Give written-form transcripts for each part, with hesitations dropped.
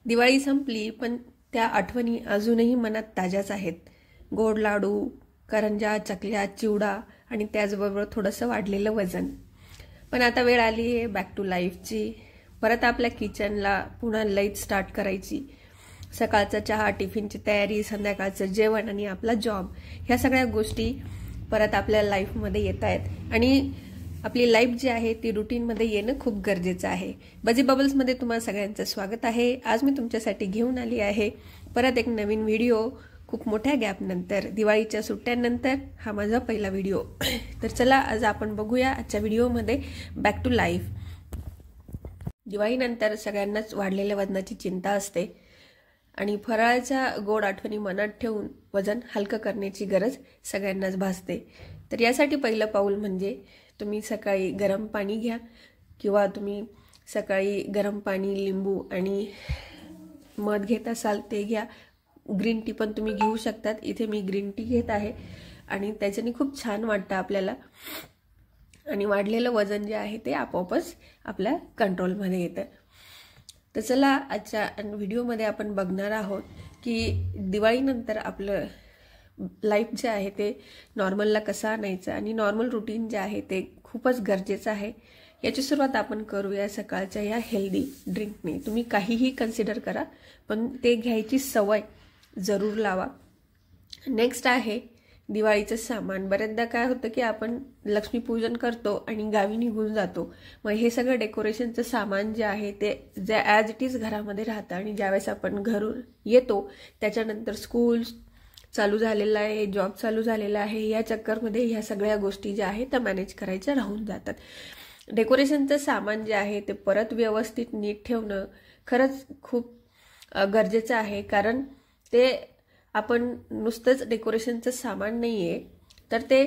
दिवाळी संपली पण त्या आठवणी अजूनही मनात ताज्याच आहेत. गोड लाडू, करंजा, चकल्या, चिवडा आणि त्याचबरोबर थोडंसं वाढलेलं वजन. पण आता वेळ आली आहे बॅक टू लाईफची. परत आपल्या किचनला पुन्हा लाईट स्टार्ट करायची. सकाळचा चहा, टिफिनची तयारी, संध्याकाळचं जेवण आणि आपला जॉब, ह्या सगळ्या गोष्टी परत आपल्या लाईफमध्ये येत आहेत आणि आपली लाईफ जी आहे ती रुटीनमध्ये येणं खूप गरजेचं आहे. बजी बबल्समध्ये तुम्हाला सगळ्यांचं स्वागत आहे. आज मी तुमच्यासाठी घेऊन आली आहे परत एक नवीन व्हिडिओ. खूप मोठ्या गॅपनंतर, दिवाळीच्या सुट्ट्यांनंतर हा माझा पहिला व्हिडिओ. तर चला आज आपण बघूया आजच्या व्हिडिओमध्ये बॅक टू लाईफ. दिवाळीनंतर सगळ्यांनाच वाढलेल्या वजनाची चिंता असते आणि फराळाच्या गोड आठवणी मनात ठेवून वजन हलकं करण्याची गरज सगळ्यांनाच भासते. तर यासाठी पहिलं पाऊल म्हणजे तुम्ही सकाळी गरम पाणी घ्या किंवा तुम्ही सकाळी गरम पाणी, लिंबू आणि मध घेत असाल ते घ्या. ग्रीन टी पण तुम्ही घेऊ शकतात. इथे मी ग्रीन टी घेत आहे आणि त्याच्याने खूप छान वाटतं आपल्याला आणि वाढलेलं वजन जे आहे ते आपोआपच आपल्या कंट्रोलमध्ये येतं. तर चला आजच्या व्हिडिओमध्ये आपण बघणार आहोत की दिवाळीनंतर आपलं लाईफ जे आहे ते नॉर्मलला कसं आणायचं आणि नॉर्मल रुटीन जे आहे ते खूपच गरजेचं आहे. याची सुरुवात आपण करूया सकाळच्या या हेल्दी ड्रिंकने. तुम्ही काहीही कन्सिडर करा पण ते घ्यायची सवय जरूर लावा. नेक्स्ट आहे दिवाळीचं सामान. बऱ्याचदा काय होतं की आपण लक्ष्मीपूजन करतो आणि गावी निघून जातो. मग हे सगळं डेकोरेशनचं सामान जे आहे ते जे ॲज इट इज घरामध्ये राहतं आणि ज्यावेळेस आपण घरून येतो त्याच्यानंतर स्कूल चालू झालेला आहे, जॉब चालू झालेला आहे, या चक्करमध्ये ह्या सगळ्या गोष्टी ज्या आहेत त्या मॅनेज करायच्या राहून जातात. डेकोरेशनचं सामान जे आहे ते परत व्यवस्थित नीट ठेवणं खरंच खूप गरजेचं आहे. कारण ते आपण नुसतंच डेकोरेशनचं सामान नाही आहे तर ते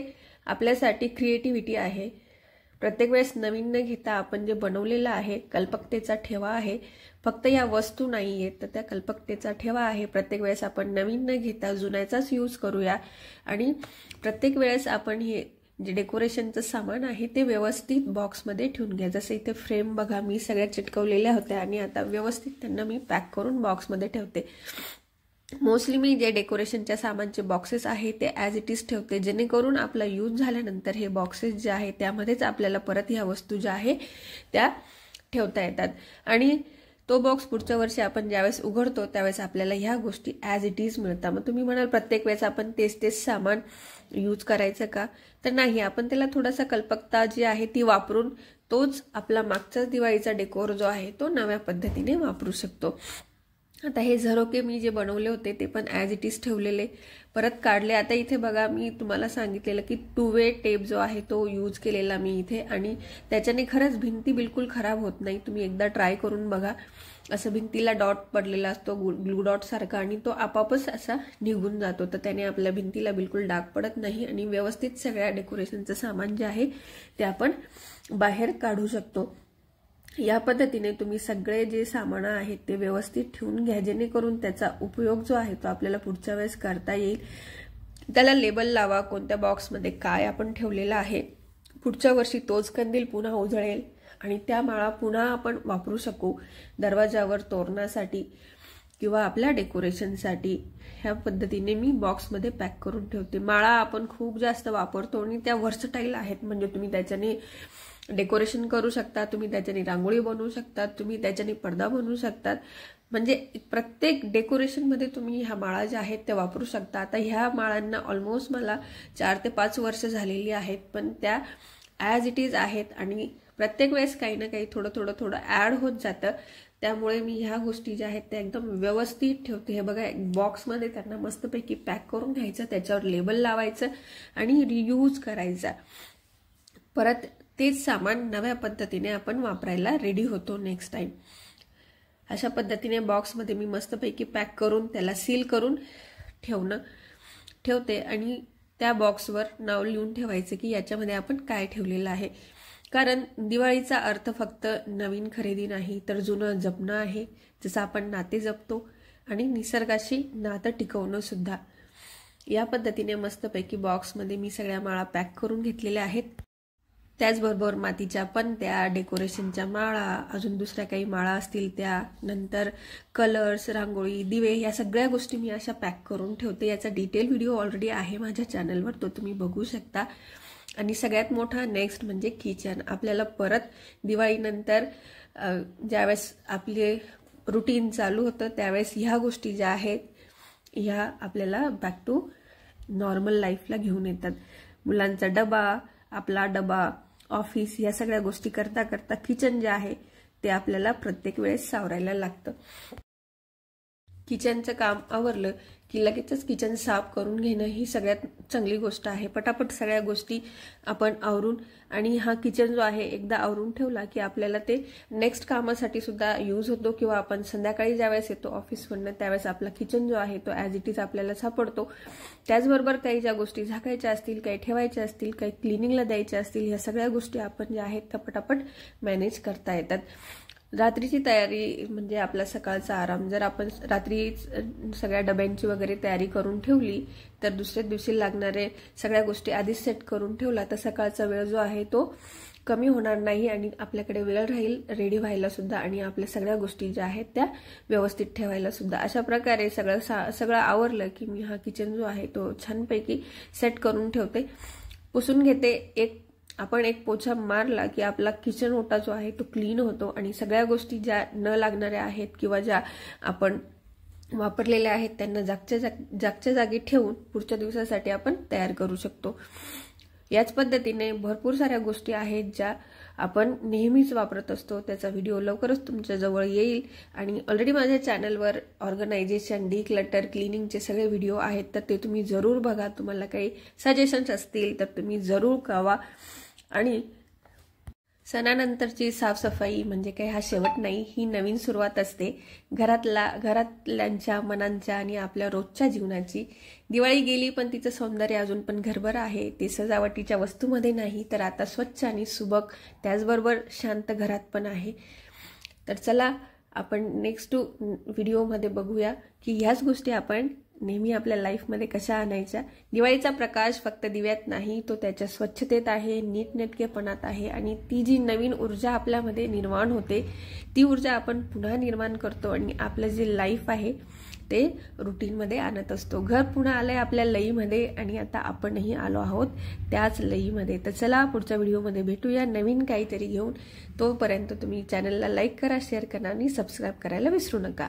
आपल्यासाठी क्रिएटिव्हिटी आहे. प्रत्येक वेळेस नवीन न घेता आपण जे बनवलेलं आहे कल्पकतेचा ठेवा आहे. फक्त या वस्तू नाही आहेत तर त्या कल्पकतेचा ठेवा आहे. प्रत्येक वेळेस आपण नवीन न घेता जुन्याचाच यूज करूया आणि प्रत्येक वेळेस आपण हे जे डेकोरेशनचं सामान आहे ते व्यवस्थित बॉक्समध्ये ठेवून घ्या. जसं इथे फ्रेम बघा मी सगळ्या चिटकवलेल्या होत्या आणि आता व्यवस्थित त्यांना मी पॅक करून बॉक्समध्ये ठेवते. मोस्टली मी जे डेकोरेशनच्या सामानचे बॉक्सेस आहे ते ॲज इट इज ठेवते जेणेकरून आपला यूज झाल्यानंतर हे बॉक्सेस जे आहे त्यामध्येच आपल्याला परत ह्या वस्तू ज्या आहे त्या ठेवता येतात आणि तो बॉक्स पुढच्या वर्षी आपण ज्यावेळेस उघडतो त्यावेळेस आपल्याला ह्या गोष्टी ॲज इट इज मिळतात. मग तुम्ही म्हणाल प्रत्येक वेळेस आपण तेच सामान यूज करायचं का? तर नाही, आपण त्याला थोडासा कल्पकता जी आहे ती वापरून तोच आपला मागचा दिवाळीचा डेकोर जो आहे तो नव्या पद्धतीने वापरू शकतो. आता हे झरोके मी जे बनवले होते ते पण ॲज इट इज ठेवलेले, परत काढले. आता इथे बघा मी तुम्हाला सांगितलेलं की 2 वे टेप जो आहे तो यूज केलेला मी इथे आणि त्याच्याने खरंच भिंती बिलकुल खराब होत नाही. तुम्ही एकदा ट्राय करून बघा. असं भिंतीला डॉट पडलेला असतो ग्लू डॉट सारखा आणि तो आपापच असा निघून जातो. तर त्याने आपल्या भिंतीला बिलकुल डाग पडत नाही आणि व्यवस्थित सगळ्या डेकोरेशनचं सामान जे आहे ते आपण बाहेर काढू शकतो. या पद्धतीने तुम्ही सगळे जे सामान आहेत ते व्यवस्थित ठेवून घ्या जेणेकरून त्याचा उपयोग जो आहे तो आपल्याला पुढच्या वेळेस करता येईल. त्याला लेबल लावा कोणत्या बॉक्समध्ये काय आपण ठेवलेलं आहे. पुढच्या वर्षी तोच कंदील पुन्हा उजळेल आणि त्या माळा पुन्हा आपण वापरू शकू दरवाजावर तोरणासाठी किंवा आपल्या डेकोरेशनसाठी. ह्या पद्धतीने मी बॉक्समध्ये पॅक करून ठेवते. माळा आपण खूप जास्त वापरतो आणि त्या व्हर्सटाईल आहेत. म्हणजे तुम्ही त्याच्याने डेकोरेशन करू शकता, तुम्ही त्याच्याने रांगोळी बनवू शकतात, तुम्ही त्याच्याने पडदा बनवू शकतात. म्हणजे प्रत्येक डेकोरेशनमध्ये तुम्ही ह्या माळा ज्या आहेत त्या वापरू शकता. आता ह्या माळांना ऑलमोस्ट मला 4 ते 5 वर्ष झालेली आहेत पण त्या ॲज इट इज आहेत आणि प्रत्येक वेळेस काही ना काही थोडं ॲड होत जातं. त्यामुळे मी ह्या गोष्टी ज्या आहेत त्या एकदम व्यवस्थित ठेवते. हे बघा एक बॉक्समध्ये त्यांना मस्तपैकी पॅक करून घ्यायचं, त्याच्यावर लेबल लावायचं आणि रियूज करायचा. परत तेच सामान नव्या पद्धतीने आपण वापरायला रेडी होतो नेक्स्ट टाइम. अशा पद्धतीने बॉक्समध्ये मी मस्तपैकी पॅक करून त्याला सील करून ठेवते आणि त्या बॉक्सवर नाव लिहून ठेवायचं की याच्यामध्ये आपण काय ठेवलेलं आहे. कारण दिवाळीचा अर्थ फक्त नवीन खरेदी नाही तर जुनं जपणं आहे. जसं आपण नाते जपतो आणि निसर्गाशी नातं टिकवणं सुद्धा. या पद्धतीने मस्तपैकी बॉक्समध्ये मी सगळ्या माळा पॅक करून घेतलेल्या आहेत. त्याचबरोबर मातीच्या पणत्या, डेकोरेशनच्या माळा, अजून दुसऱ्या काही माळा असतील त्या, नंतर कलर्स, रांगोळी, दिवे, या सगळ्या गोष्टी मी अशा पॅक करून ठेवते. याचा डिटेल व्हिडिओ ऑलरेडी आहे माझ्या चॅनलवर, तो तुम्ही बघू शकता. आणि सगळ्यात मोठा नेक्स्ट म्हणजे किचन. आपल्याला परत दिवाळीनंतर ज्यावेळेस आपले रुटीन चालू होतं त्यावेळेस ह्या गोष्टी ज्या आहेत ह्या आपल्याला बॅक टू नॉर्मल लाईफला घेऊन येतात. मुलांचा डबा, आपला डबा, ऑफिस, या सगळ्या गोष्टी करता करता किचन जे आहे ते आपल्याला प्रत्येक वेळेस सावरायला लागतं. किचनचं काम आवरलं की लगेचच किचन साफ करून घेणं ही सगळ्यात चांगली गोष्ट आहे. पटापट सगळ्या गोष्टी आपण आवरून, आणि हा किचन जो आहे एकदा आवरून ठेवला की आपल्याला ते नेक्स्ट कामासाठी सुद्धा यूज होतो. किंवा आपण संध्याकाळी ज्यावेळेस येतो ऑफिसमधनं त्यावेळेस आपला किचन जो आहे तो ॲज इट इज आपल्याला सापडतो. त्याचबरोबर काही ज्या गोष्टी झाकायच्या असतील, काही ठेवायच्या असतील, काही क्लिनिंगला द्यायच्या असतील, ह्या सगळ्या गोष्टी आपण ज्या आहेत त्या पटापट मॅनेज करता येतात. रात्रीची तयारी म्हणजे आपला सकाळचा आराम. जर आपण रात्री सगळ्या डब्यांची वगैरे तयारी करून ठेवली तर दुसऱ्या दिवशी लागणारे सगळ्या गोष्टी आधीच सेट करून ठेवला तर सकाळचा वेळ जो आहे तो कमी होणार नाही आणि आपल्याकडे वेळ राहील रेडी व्हायला सुद्धा आणि आपल्या सगळ्या गोष्टी ज्या आहेत त्या व्यवस्थित ठेवायला सुद्धा. अशा प्रकारे सगळं आवरलं की मी हा किचन जो आहे तो छानपैकी सेट करून ठेवते, पुसून घेते. आपण एक पोछा मारला की आपला किचन ओटा जो आहे तो क्लीन होतो आणि सगळ्या गोष्टी ज्या न लागणाऱ्या आहेत किंवा ज्या आपण वापरलेल्या आहेत त्यांना जागच्या जागी ठेवून पुढच्या दिवसासाठी आपण तयार करू शकतो. याच पद्धतीने भरपूर साऱ्या गोष्टी आहेत ज्या आपण नेहमीच वापरत असतो. त्याचा व्हिडिओ लवकरच तुमच्या जवळ येईल. आणि ऑलरेडी माझ्या चॅनलवर ऑर्गनायझेशन, डिक्लटर, क्लिनिंगचे सगळे व्हिडिओ आहेत तर ते तुम्ही जरूर बघा. तुम्हाला काही सजेशन्स असतील तर तुम्ही जरूर कळवा. आणि सणानंतरची साफसफाई म्हणजे काही हा शेवट नाही, ही नवीन सुरुवात असते घरातल्यांच्या मनांच्या आणि आपल्या रोजच्या जीवनाची. दिवाळी गेली पण तिचं सौंदर्य अजून पण घरभर आहे. ते सजावटीच्या वस्तूमध्ये नाही तर आता स्वच्छ आणि सुबक, त्याचबरोबर शांत घरात पण आहे. तर चला आपण नेक्स्ट व्हिडिओमध्ये बघूया की ह्याच गोष्टी आपण नेहमी आपल्या लाईफमध्ये कशा आणायच्या. दिवाळीचा प्रकाश फक्त दिव्यात नाही, तो त्याच्या स्वच्छतेत आहे, नीटनेटकेपणात आहे. आणि ती जी नवीन ऊर्जा आपल्यामध्ये निर्माण होते ती ऊर्जा आपण पुन्हा निर्माण करतो आणि आपलं जे लाईफ आहे ते रुटीनमध्ये आणत असतो. घर पुन्हा आलंय आपल्या लईमध्ये आणि आता आपणही आलो आहोत त्याच लईमध्ये. तर चला पुढच्या व्हिडिओमध्ये भेटूया नवीन काहीतरी घेऊन. तोपर्यंत तुम्ही चॅनलला लाईक करा, शेअर करा आणि सबस्क्राईब करायला विसरू नका.